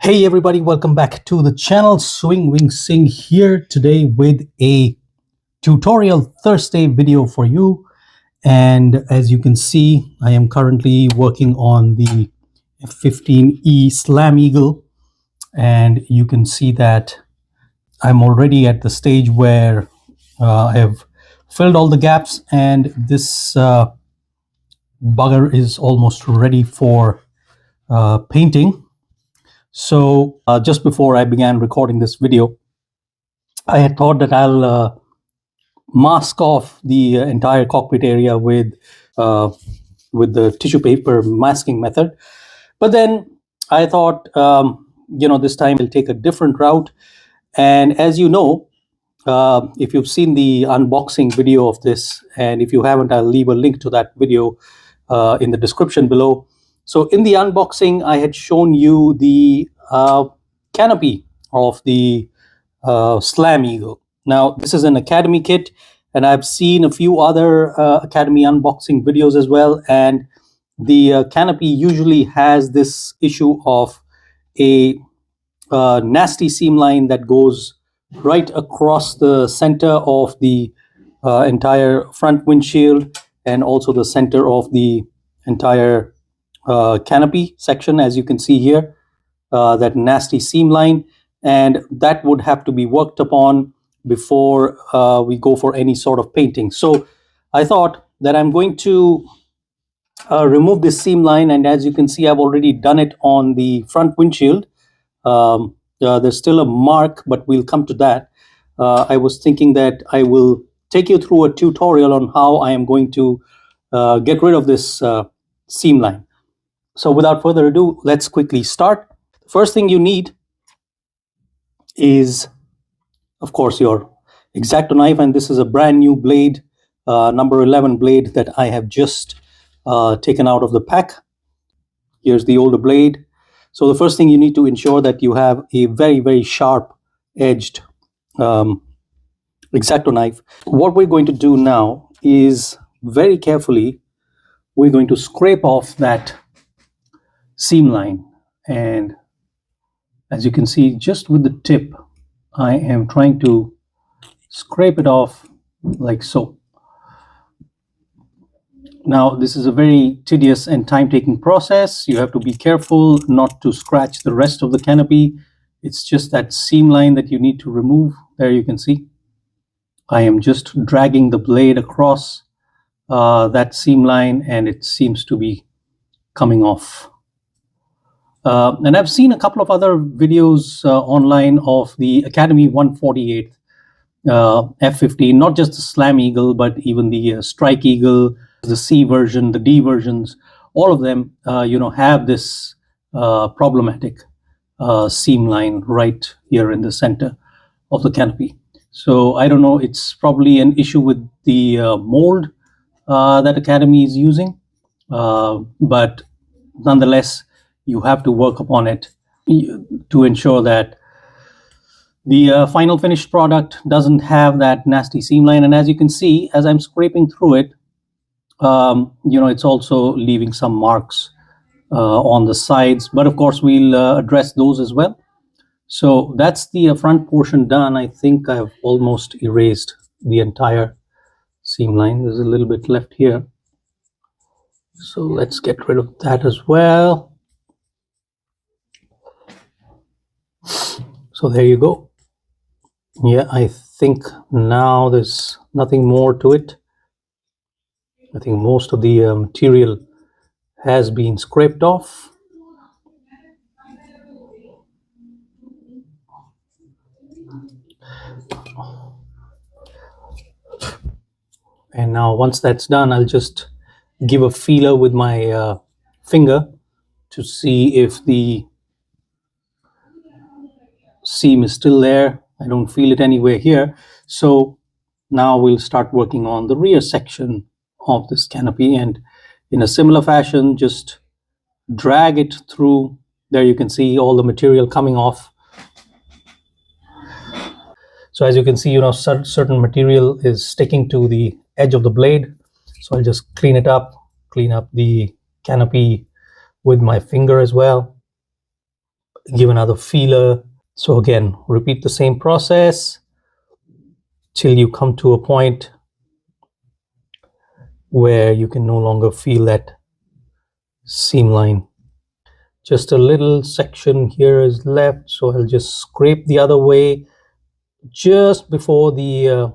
Hey everybody, welcome back to the channel. Swing Wing Sing here today with a tutorial Thursday video for you. And as you can see, I am currently working on the F15E Slam Eagle, and you can see that I'm already at the stage where I have filled all the gaps, and this bugger is almost ready for painting. So just before I began recording this video, I had thought that I'll mask off the entire cockpit area with the tissue paper masking method. But then I thought, this time I'll take a different route. And as you know, if you've seen the unboxing video of this, and if you haven't, I'll leave a link to that video in the description below. So in the unboxing, I had shown you the canopy of the Slam Eagle. Now, this is an Academy kit, and I've seen a few other Academy unboxing videos as well. And the canopy usually has this issue of a nasty seam line that goes right across the center of the entire front windshield, and also the center of the entire canopy section, as you can see here, that nasty seam line, and that would have to be worked upon before we go for any sort of painting. So I thought that I'm going to remove this seam line, and as you can see, I've already done it on the front windshield. There's still a mark, but we'll come to that. I was thinking that I will take you through a tutorial on how I am going to get rid of this seam line. So without further ado, let's quickly start. First thing you need is, of course, your X-Acto knife, and this is a brand new blade, number 11 blade that I have just taken out of the pack. Here's the older blade. So the first thing you need to ensure that you have a very, very sharp edged X-Acto knife. What we're going to do now is, very carefully, we're going to scrape off that seam line, and as you can see, just with the tip, I am trying to scrape it off like so. Now, this is a very tedious and time-taking process. You have to be careful not to scratch the rest of the canopy. It's just that seam line that you need to remove. There you can see. I am just dragging the blade across that seam line, and it seems to be coming off. And I've seen a couple of other videos online of the Academy 148 F15, not just the Slam Eagle, but even the Strike Eagle, the C version, the D versions. All of them, have this problematic seam line right here in the center of the canopy. So I don't know, it's probably an issue with the mold that Academy is using, but nonetheless, you have to work upon it to ensure that the final finished product doesn't have that nasty seam line. And as you can see, as I'm scraping through it, it's also leaving some marks on the sides, but of course we'll address those as well. So that's the front portion done. I think I've almost erased the entire seam line. There's a little bit left here, so let's get rid of that as well. So there you go. Yeah, I think now there's nothing more to it. I think most of the material has been scraped off. And now once that's done, I'll just give a feeler with my finger to see if the seam is still there. I don't feel it anywhere here. So now we'll start working on the rear section of this canopy, and in a similar fashion, just drag it through. There you can see all the material coming off. So as you can see, certain material is sticking to the edge of the blade. So I'll just clean up the canopy with my finger as well. give another feeler. So again, repeat the same process till you come to a point where you can no longer feel that seam line. Just a little section here is left, so I'll just scrape the other way just before the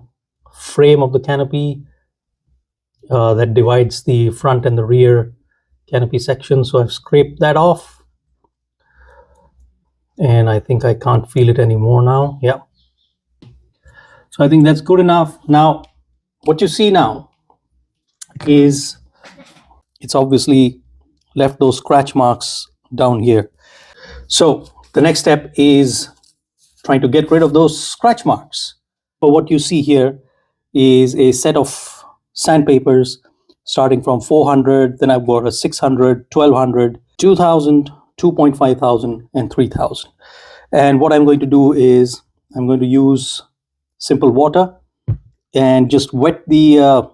frame of the canopy that divides the front and the rear canopy section. So I've scraped that off, and I think I can't feel it anymore now. Yeah, so I think that's good enough. Now what you see now is it's obviously left those scratch marks down here. So the next step is trying to get rid of those scratch marks. But what you see here is a set of sandpapers starting from 400, then I've got a 600, 1200, 2000, 2.5 thousand, and 3000. And what I'm going to do is I'm going to use simple water and just wet the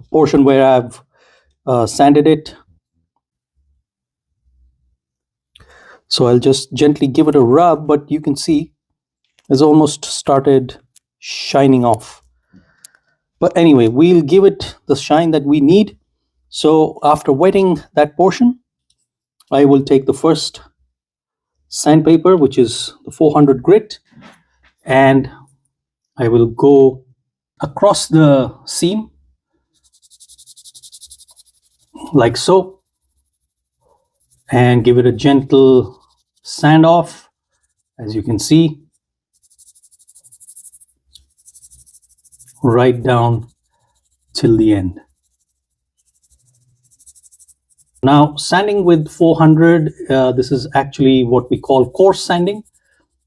portion where I've sanded it. So I'll just gently give it a rub, but you can see it's almost started shining off. But anyway, we'll give it the shine that we need. So after wetting that portion, I will take the first sandpaper, which is the 400 grit, and I will go across the seam like so, and give it a gentle sand off, as you can see, right down till the end. Now, sanding with 400, this is actually what we call coarse sanding.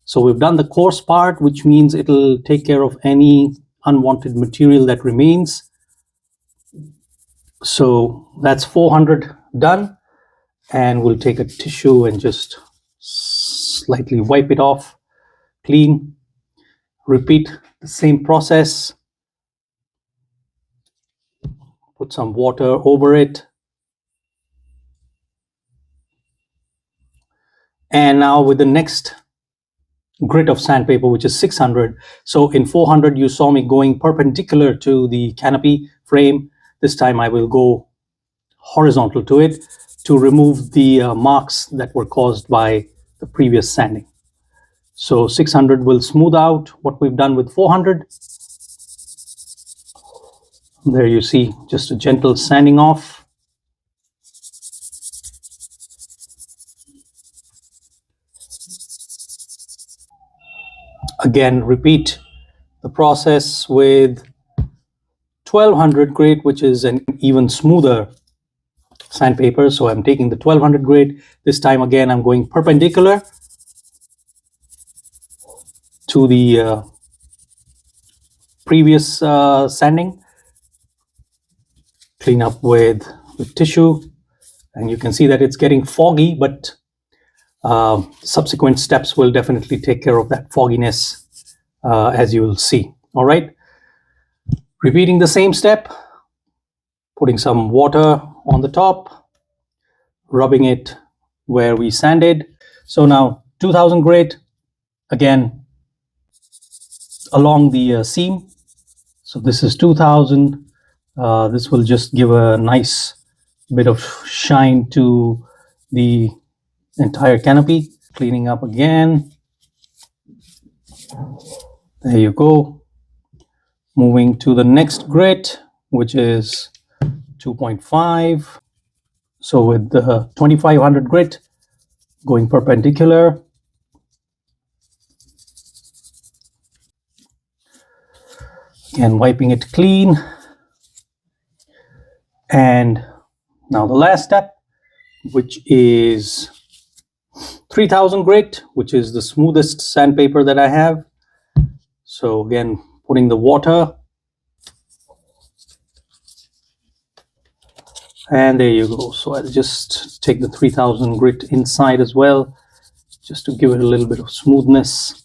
So we've done the coarse part, which means it'll take care of any unwanted material that remains. So that's 400 done, and we'll take a tissue and just slightly wipe it off clean. Repeat the same process. Put some water over it. And now with the next grit of sandpaper, which is 600. So in 400, you saw me going perpendicular to the canopy frame. This time I will go horizontal to it to remove the marks that were caused by the previous sanding. So 600 will smooth out what we've done with 400. There you see just a gentle sanding off. Again, repeat the process with 1200 grit, which is an even smoother sandpaper. So I'm taking the 1200 grit. This time again, I'm going perpendicular to the previous sanding. Clean up with tissue, and you can see that it's getting foggy, but subsequent steps will definitely take care of that fogginess, as you will see. All right, repeating the same step, putting some water on the top, rubbing it where we sanded. So now 2000 grit, again along the seam. So this is 2000. This will just give a nice bit of shine to the entire canopy. Cleaning up again. There you go. Moving to the next grit, which is 2.5. So with the 2500 grit, going perpendicular. Again, wiping it clean. And now the last step, which is 3000 grit, which is the smoothest sandpaper that I have. So again, putting the water, and there you go. So I'll just take the 3000 grit inside as well, just to give it a little bit of smoothness.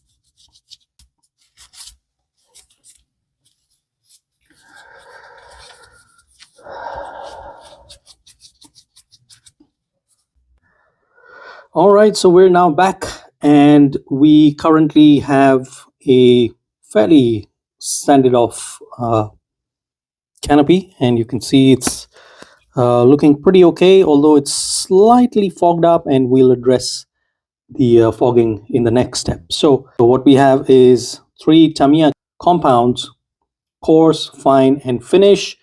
All right, so we're now back, and we currently have a fairly sanded off canopy, and you can see it's looking pretty okay, although it's slightly fogged up, and we'll address the fogging in the next step. So what we have is 3 Tamiya compounds: coarse, fine, and finish,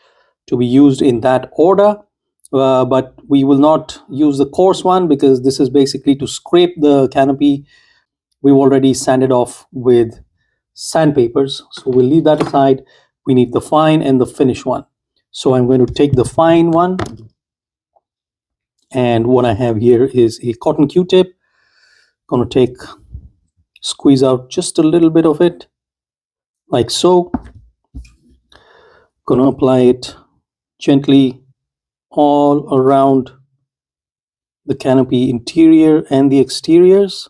to be used in that order. But we will not use the coarse one because this is basically to scrape the canopy. We've already sanded off with sandpapers, so we'll leave that aside. We need the fine and the finish one. So I'm going to take the fine one, and what I have here is a cotton Q-tip. Going to squeeze out just a little bit of it, like so. Going to apply it gently all around the canopy interior and the exteriors.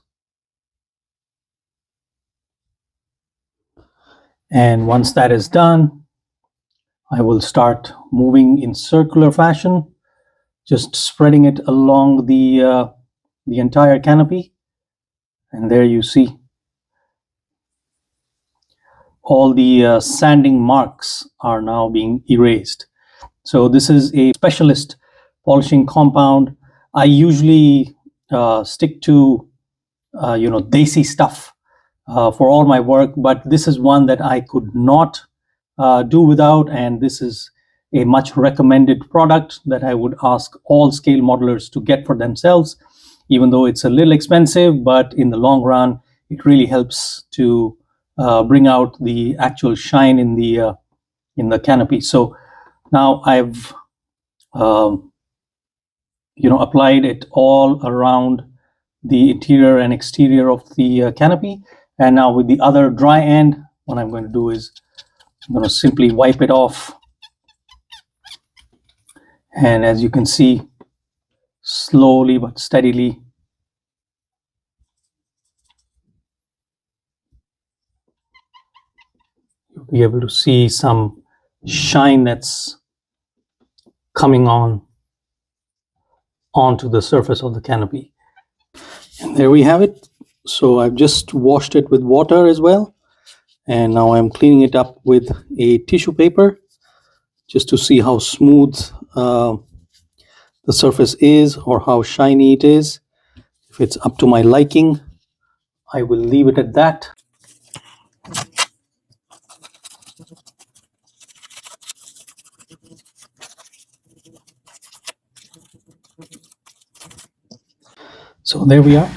And once that is done, I will start moving in circular fashion, just spreading it along the entire canopy. And there you see all the sanding marks are now being erased. So this is a specialist polishing compound. I usually stick to desi stuff for all my work, but this is one that I could not do without, and this is a much recommended product that I would ask all scale modelers to get for themselves, even though it's a little expensive, but in the long run it really helps to bring out the actual shine in the canopy. So now I've applied it all around the interior and exterior of the canopy, and now with the other dry end, what I'm going to do is I'm going to simply wipe it off, and as you can see, slowly but steadily you'll be able to see some shine that's coming onto the surface of the canopy. And there we have it. So I've just washed it with water as well, and now I'm cleaning it up with a tissue paper just to see how smooth the surface is, or how shiny it is. If it's up to my liking, I will leave it at that. So there we are.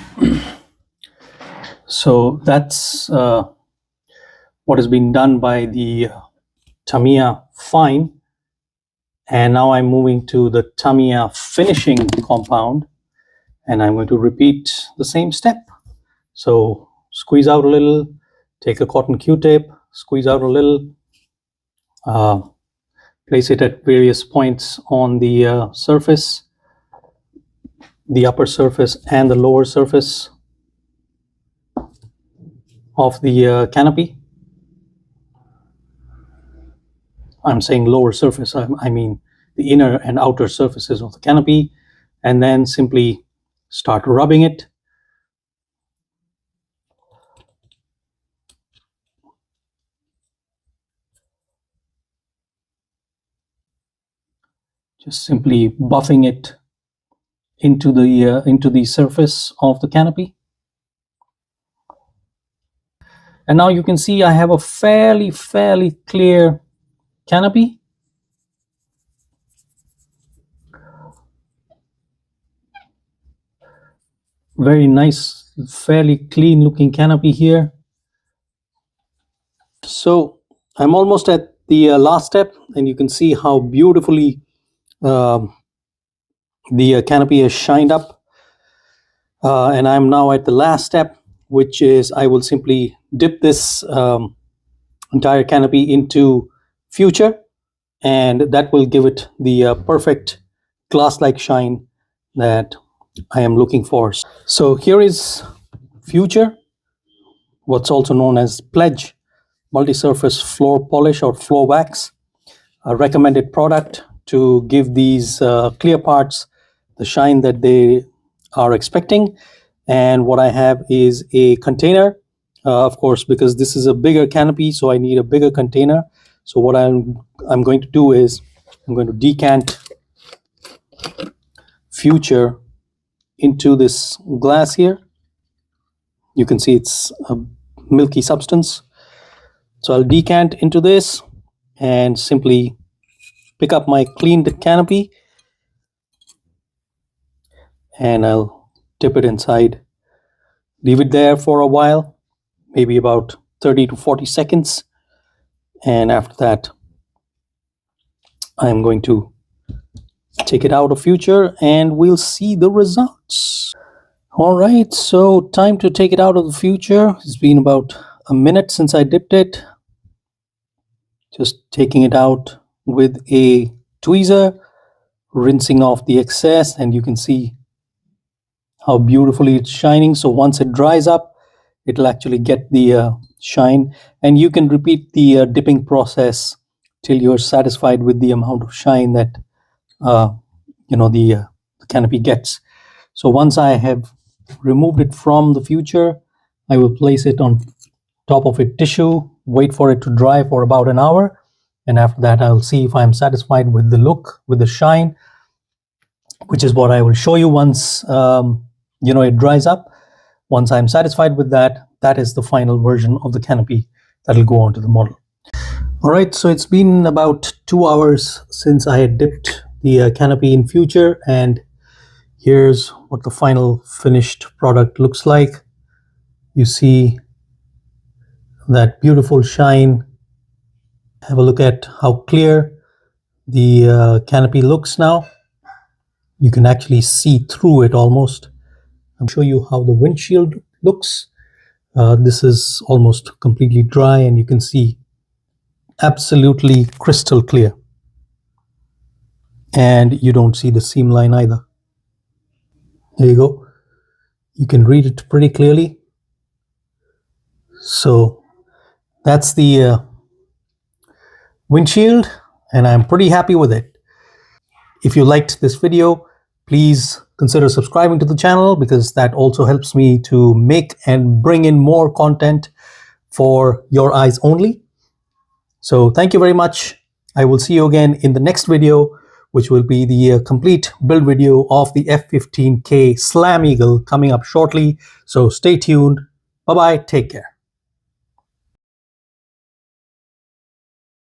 So that's what has been done by the Tamiya fine, and now I'm moving to the Tamiya finishing compound, and I'm going to repeat the same step. So squeeze out a little, take a cotton Q-tip, squeeze out a little, place it at various points on the surface, the upper surface and the lower surface of the canopy. I'm saying lower surface, I mean the inner and outer surfaces of the canopy, and then simply start rubbing it. Just simply buffing it into the surface of the canopy. And now you can see I have a fairly clear canopy. Very nice, fairly clean looking canopy here. So I'm almost at the last step, and you can see how beautifully the canopy has shined up. And I'm now at the last step, which is I will simply dip this entire canopy into Future, and that will give it the perfect glass-like shine that I am looking for. So here is Future, what's also known as Pledge multi-surface floor polish or floor wax, a recommended product to give these clear parts the shine that they are expecting. And what I have is a container, of course, because this is a bigger canopy, so I need a bigger container. So what I'm going to do is I'm going to decant Future into this glass here. You can see it's a milky substance. So I'll decant into this and simply pick up my cleaned canopy, and I'll dip it inside, leave it there for a while, maybe about 30 to 40 seconds. And after that, I'm going to take it out of Future and we'll see the results. All right, so time to take it out of the Future. It's been about a minute since I dipped it. Just taking it out with a tweezer, rinsing off the excess, and you can see how beautifully it's shining. So once it dries up, it'll actually get the shine, and you can repeat the dipping process till you're satisfied with the amount of shine that the canopy gets. So once I have removed it from the Future, I will place it on top of a tissue, wait for it to dry for about an hour, and after that I'll see if I'm satisfied with the look, with the shine, which is what I will show you once it dries up. Once I'm satisfied with that, that is the final version of the canopy that will go onto the model. All right, so it's been about 2 hours since I had dipped the canopy in Future, and here's what the final finished product looks like. You see that beautiful shine. Have a look at how clear the canopy looks now. You can actually see through it almost. I'll show you how the windshield looks. This is almost completely dry, and you can see absolutely crystal clear. And you don't see the seam line either. There you go. You can read it pretty clearly. So that's the windshield, and I'm pretty happy with it. If you liked this video, please consider subscribing to the channel, because that also helps me to make and bring in more content for your eyes only. So thank you very much. I will see you again in the next video, which will be the complete build video of the F-15K Slam Eagle coming up shortly. So stay tuned. Bye-bye. Take care.